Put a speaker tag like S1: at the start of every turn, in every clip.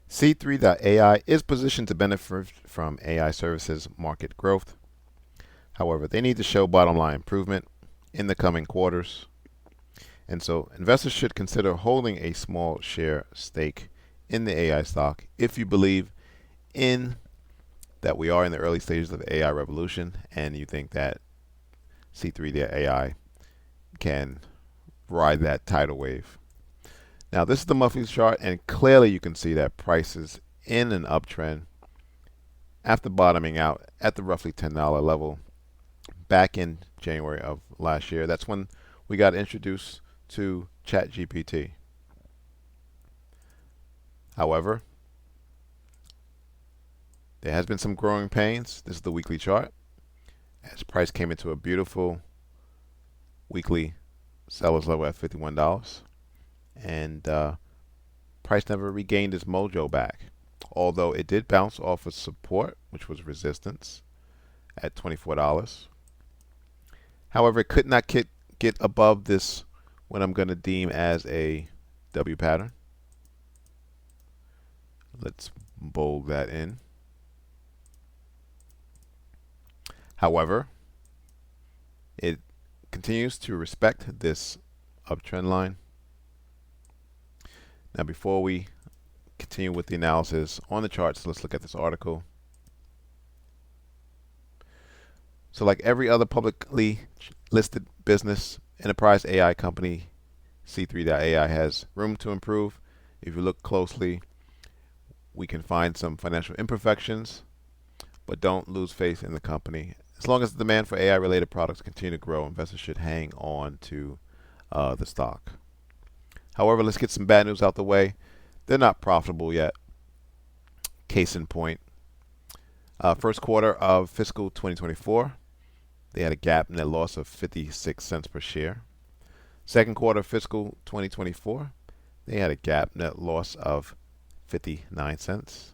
S1: C3.ai is positioned to benefit from AI services market growth. However, they need to show bottom line improvement in the coming quarters. And so investors should consider holding a small share stake in the AI stock if you believe in that we are in the early stages of the AI revolution and you think that C3.ai can ride that tidal wave. Now this is the monthly chart, and clearly you can see that price is in an uptrend after bottoming out at the roughly $10 level back in January of last year. That's when we got introduced to ChatGPT. However, there has been some growing pains. This is the weekly chart as price came into a beautiful weekly seller's level at $51, and price never regained its mojo back, although it did bounce off of support, which was resistance at $24. However, it could not get above this, what I'm going to deem as a W pattern. Let's bold that in. However, it continues to respect this uptrend line. Now, before we continue with the analysis on the charts, let's look at this article. So like every other publicly listed business, enterprise AI company, C3.ai has room to improve. If you look closely, we can find some financial imperfections, but don't lose faith in the company. As long as the demand for AI-related products continue to grow, investors should hang on to the stock. However, let's get some bad news out the way. They're not profitable yet. Case in point, first quarter of fiscal 2024, they had a GAAP net loss of 56 cents per share. Second quarter of fiscal 2024, they had a GAAP net loss of 59 cents.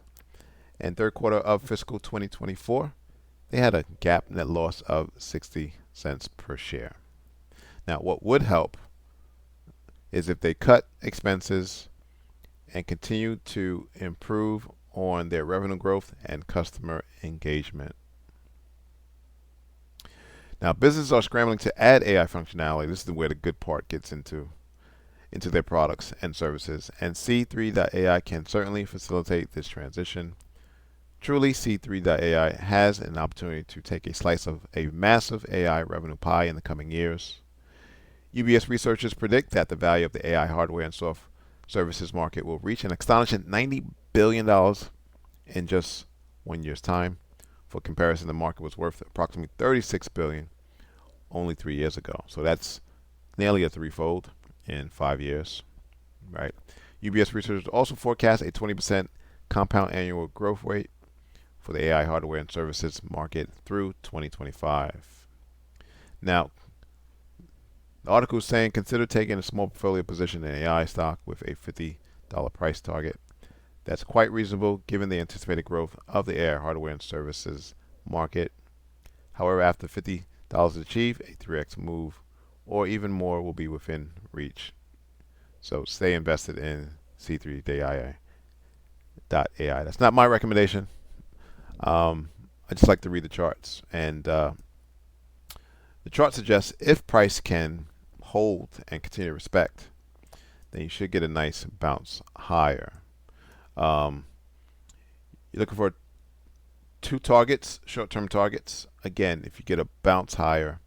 S1: And third quarter of fiscal 2024, they had a GAAP net loss of 60 cents per share. Now, what would help is if they cut expenses and continue to improve on their revenue growth and customer engagement. Now, businesses are scrambling to add AI functionality. This is where the good part gets into their products and services. And C3.ai can certainly facilitate this transition. Truly, C3.ai has an opportunity to take a slice of a massive AI revenue pie in the coming years. UBS researchers predict that the value of the AI hardware and software services market will reach an astonishing $90 billion in just 1 year's time. For comparison, the market was worth approximately $36 billion only 3 years ago. So that's nearly a threefold in 5 years, right? UBS researchers also forecast a 20% compound annual growth rate for the AI hardware and services market through 2025. Now, the article is saying consider taking a small portfolio position in AI stock with a $50 price target. That's quite reasonable given the anticipated growth of the AI hardware and services market. However, after $50 is achieved, a 3x move or even more will be within reach. So stay invested in C3.ai. That's not my recommendation. I just like to read the charts, and the chart suggests if price can hold and continue to respect, then you should get a nice bounce higher. You're looking for two targets, short-term targets. Again, if you get a bounce higher,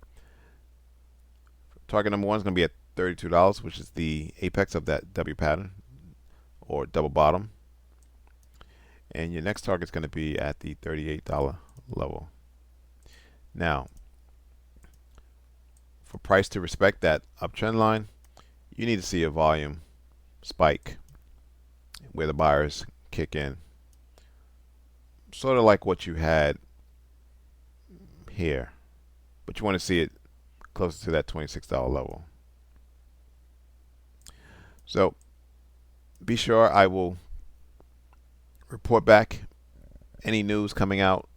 S1: target number one is going to be at $32, which is the apex of that W pattern or double bottom. And your next target is going to be at the $38 level. Now, for price to respect that uptrend line, you need to see a volume spike where the buyers kick in. Sort of like what you had here, but you want to see it closer to that $26 level. So be sure I will report back any news coming out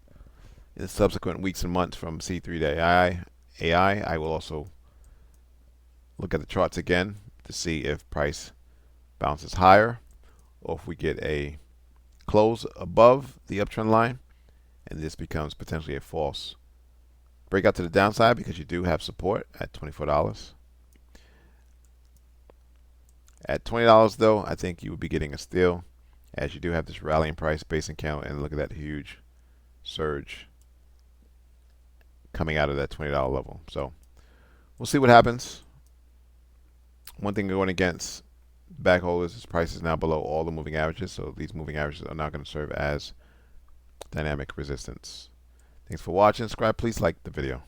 S1: in the subsequent weeks and months from C3.ai. I will also look at the charts again to see if price bounces higher or if we get a close above the uptrend line, and this becomes potentially a false breakout to the downside because you do have support at $24. At $20 though, I think you would be getting a steal, as you do have this rallying price basing count, and look at that huge surge coming out of that $20 level. So we'll see what happens. One thing going against backhold is this price is now below all the moving averages, so these moving averages are not going to serve as dynamic resistance. Thanks for watching. Subscribe. Please like the video.